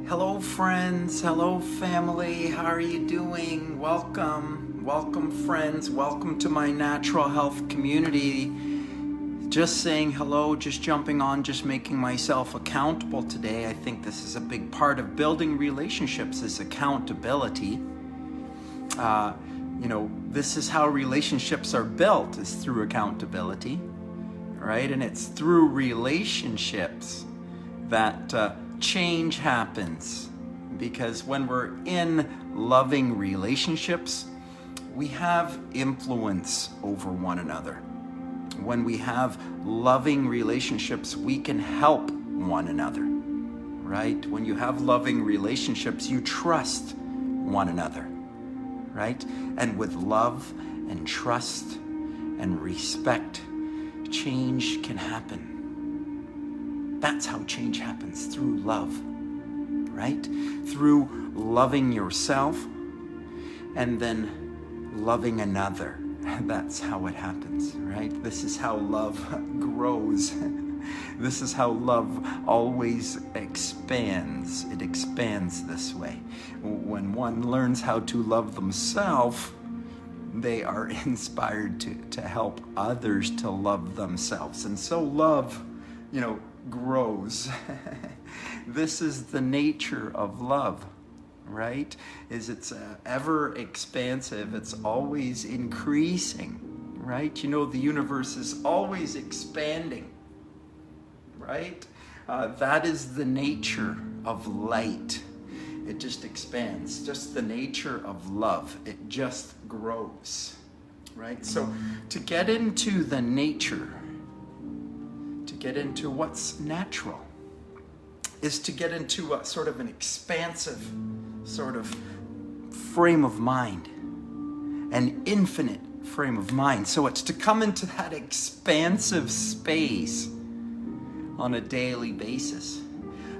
Hello friends, hello family, how are you doing? Welcome friends, welcome to my natural health community. Just saying hello, just jumping on, just making myself accountable today. I think this is a big part of building relationships is accountability. This is how relationships are built, is through accountability, right? And it's through relationships that change happens, because when we're in loving relationships, we have influence over one another. When we have loving relationships, we can help one another, right? When you have loving relationships, you trust one another, right? And with love and trust and respect, change can happen. That's how change happens, through love, right? Through loving yourself and then loving another. That's how it happens, right? This is how love grows. This is how love always expands. It expands this way. When one learns how to love themselves, they are inspired to help others to love themselves. And so love, grows. This is the nature of love, right? It's ever expansive. It's always increasing, right? The universe is always expanding, right? That is the nature of light. It just expands. Just the nature of love. It just grows, right? So to get into the nature, get into what's natural, is to get into a sort of an expansive sort of frame of mind, an infinite frame of mind. So it's to come into that expansive space on a daily basis.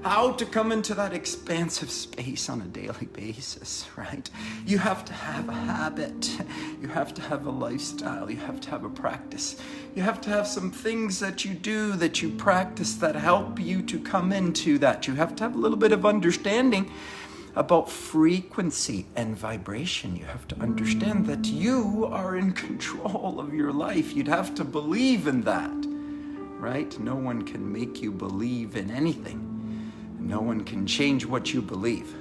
How to come into that expansive space on a daily basis, right? You have to have a habit. You have to have a lifestyle. You have to have a practice. You have to have some things that you do, that you practice, that help you to come into that. You have to have a little bit of understanding about frequency and vibration. You have to understand that you are in control of your life. You'd have to believe in that, right? No one can make you believe in anything. No one can change what you believe,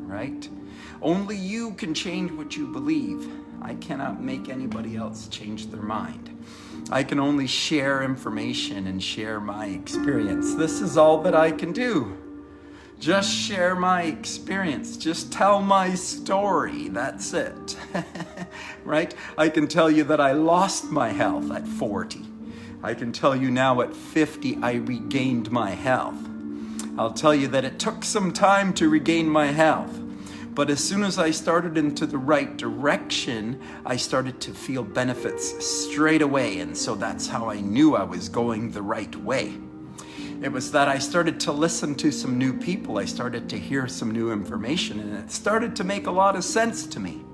right? Only you can change what you believe. I cannot make anybody else change their mind. I can only share information and share my experience. This is all that I can do. Just share my experience. Just tell my story. That's it, right? I can tell you that I lost my health at 40. I can tell you now at 50, I regained my health. I'll tell you that it took some time to regain my health, but as soon as I started into the right direction, I started to feel benefits straight away, and so that's how I knew I was going the right way. It was that I started to listen to some new people, I started to hear some new information, and it started to make a lot of sense to me.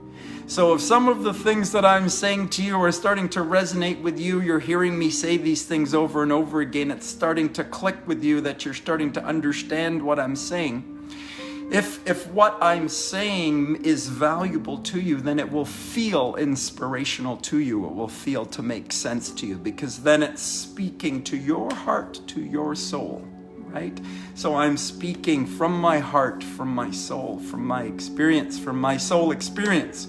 So if some of the things that I'm saying to you are starting to resonate with you, you're hearing me say these things over and over again, it's starting to click with you, that you're starting to understand what I'm saying. If what I'm saying is valuable to you, then it will feel inspirational to you. It will feel to make sense to you, because then it's speaking to your heart, to your soul, right? So I'm speaking from my heart, from my soul, from my experience, from my soul experience.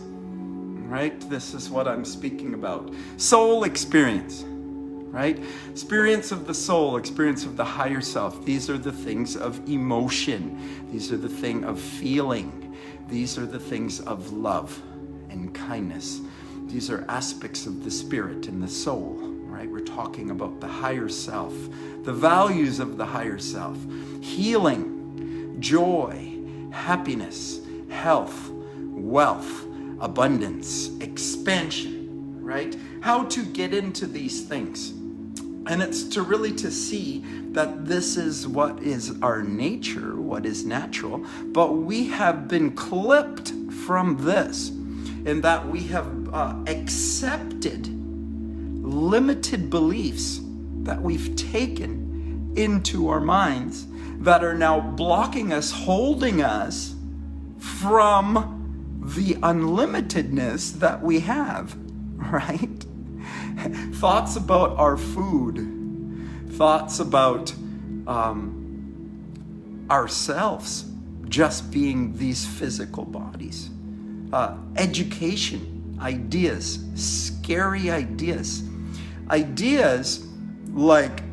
Right? This is what I'm speaking about. Soul experience, right? Experience of the soul, experience of the higher self. These are the things of emotion. These are the thing of feeling. These are the things of love and kindness. These are aspects of the spirit and the soul, right? We're talking about the higher self, the values of the higher self, healing, joy, happiness, health, wealth, abundance, expansion, right? How to get into these things. And it's to see that this is what is our nature, what is natural, but we have been clipped from this, in that we have accepted limited beliefs that we've taken into our minds that are now blocking us, holding us from the unlimitedness that we have, right? Thoughts about our food, thoughts about ourselves just being these physical bodies, education, ideas, scary ideas like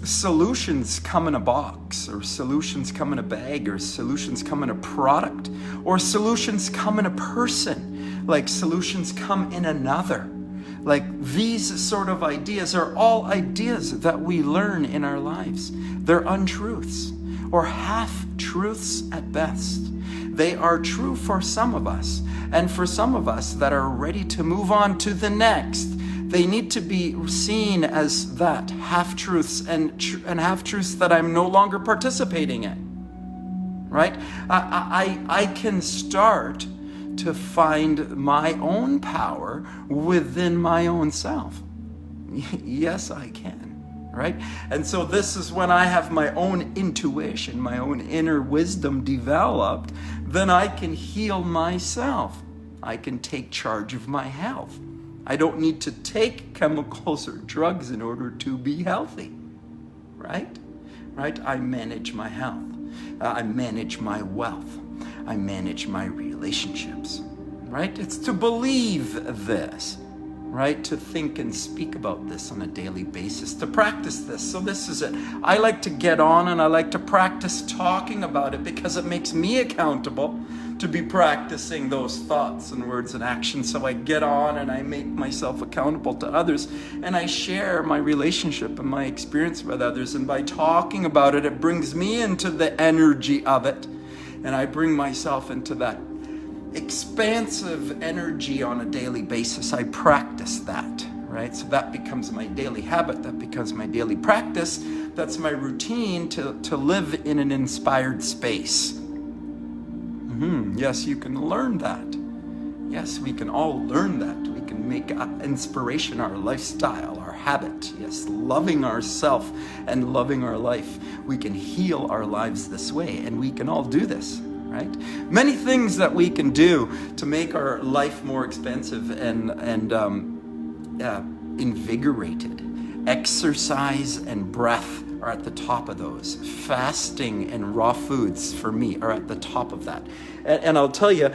solutions come in a box, or solutions come in a bag, or solutions come in a product, or solutions come in a person, like solutions come in another. Like these sort of ideas are all ideas that we learn in our lives. They're untruths or half-truths at best. They are true for some of us, and for some of us that are ready to move on to the next, they need to be seen as that, half-truths and half-truths that I'm no longer participating in, right? I can start to find my own power within my own self. Yes, I can, right? And so this is when I have my own intuition, my own inner wisdom developed, then I can heal myself. I can take charge of my health. I don't need to take chemicals or drugs in order to be healthy, right? Right? I manage my health. I manage my wealth. I manage my relationships, right? It's to believe this, right? To think and speak about this on a daily basis, to practice this. So this is it. I like to get on and I like to practice talking about it because it makes me accountable to be practicing those thoughts and words and actions. So I get on and I make myself accountable to others, and I share my relationship and my experience with others. And by talking about it, it brings me into the energy of it. And I bring myself into that expansive energy on a daily basis. I practice that, right? So that becomes my daily habit. That becomes my daily practice. That's my routine to live in an inspired space. Yes, you can learn that. Yes, we can all learn that. We can make inspiration our lifestyle, our habit. Yes, loving ourselves and loving our life. We can heal our lives this way, and we can all do this, right? Many things that we can do to make our life more expansive and invigorated. Exercise and breath are at the top of those. Fasting and raw foods for me are at the top of that. And I'll tell you,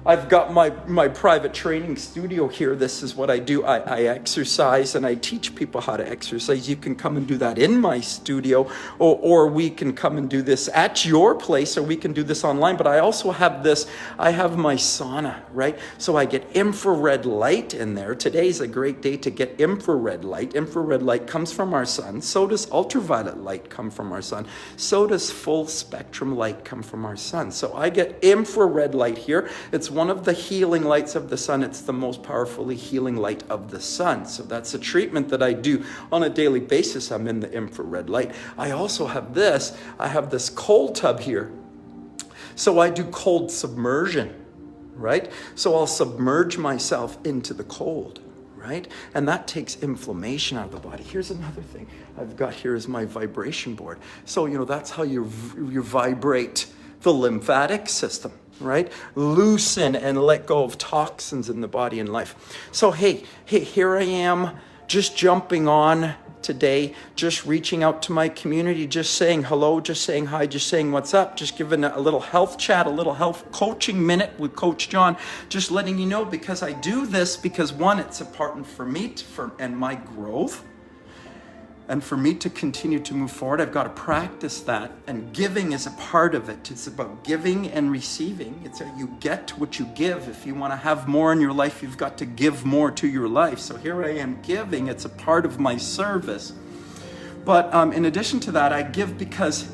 I've got my private training studio here. This is what I do. I exercise and I teach people how to exercise. You can come and do that in my studio, or we can come and do this at your place, or we can do this online. But I also have this, I have my sauna, right? So I get infrared light in there. Today's a great day to get infrared light. Infrared light comes from our sun. So does ultraviolet light come from our sun. So does full spectrum light come from our sun. So I get infrared light here. It's one of the healing lights of the sun. It's the most powerfully healing light of the sun. So that's a treatment that I do on a daily basis. I'm in the infrared light. I also have this. I have this cold tub here. So I do cold submersion, right? So I'll submerge myself into the cold, right? And that takes inflammation out of the body. Here's another thing I've got here is my vibration board. So, that's how you vibrate the lymphatic system, right? Loosen and let go of toxins in the body and life. So, hey, here I am, just jumping on today, just reaching out to my community, just saying hello, just saying hi, just saying what's up, just giving a little health chat, a little health coaching minute with Coach John, just letting you know, because I do this because one, it's important for me and my growth. And for me to continue to move forward, I've got to practice that. And giving is a part of it. It's about giving and receiving. It's you get what you give. If you want to have more in your life, you've got to give more to your life. So here I am giving. It's a part of my service. But in addition to that, I give because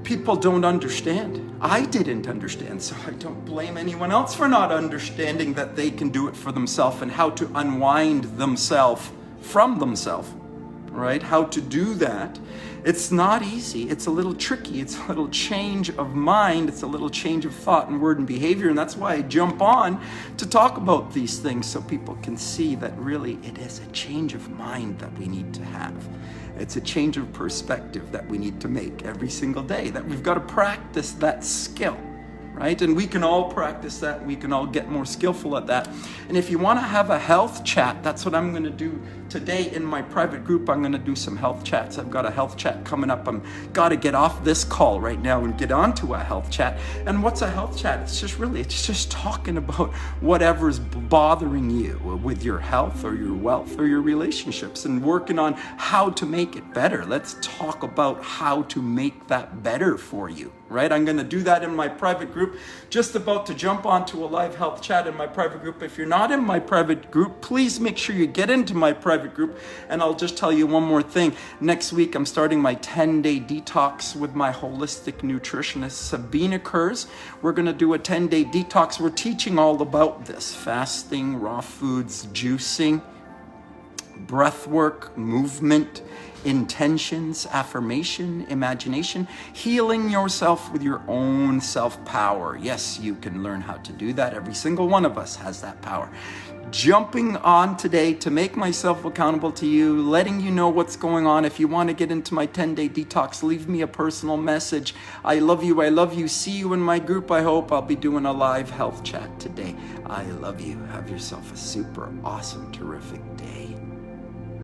people don't understand. I didn't understand, so I don't blame anyone else for not understanding that they can do it for themselves and how to unwind themselves from themselves. right? How to do that. It's not easy. It's a little tricky. It's a little change of mind. It's a little change of thought and word and behavior. And that's why I jump on to talk about these things so people can see that really it is a change of mind that we need to have. It's a change of perspective that we need to make every single day, that we've got to practice that skill. Right? And we can all practice that. We can all get more skillful at that. And if you want to have a health chat, that's what I'm going to do today in my private group. I'm going to do some health chats. I've got a health chat coming up. I'm got to get off this call right now and get onto a health chat. And what's a health chat? It's just talking about whatever's bothering you with your health or your wealth or your relationships and working on how to make it better. Let's talk about how to make that better for you. Right? I'm going to do that in my private group. Just about to jump onto a live health chat in my private group. If you're not in my private group, please make sure you get into my private group. And I'll just tell you one more thing. Next week, I'm starting my 10-day detox with my holistic nutritionist, Sabina Kurz. We're going to do a 10-day detox. We're teaching all about this: fasting, raw foods, juicing, breath work, movement, intentions, affirmation, imagination, healing yourself with your own self-power. Yes, you can learn how to do that. Every single one of us has that power. Jumping on today to make myself accountable to you, letting you know what's going on. If you want to get into my 10-day detox, leave me a personal message. I love you. I love you. See you in my group. I hope I'll be doing a live health chat today. I love you. Have yourself a super awesome, terrific day.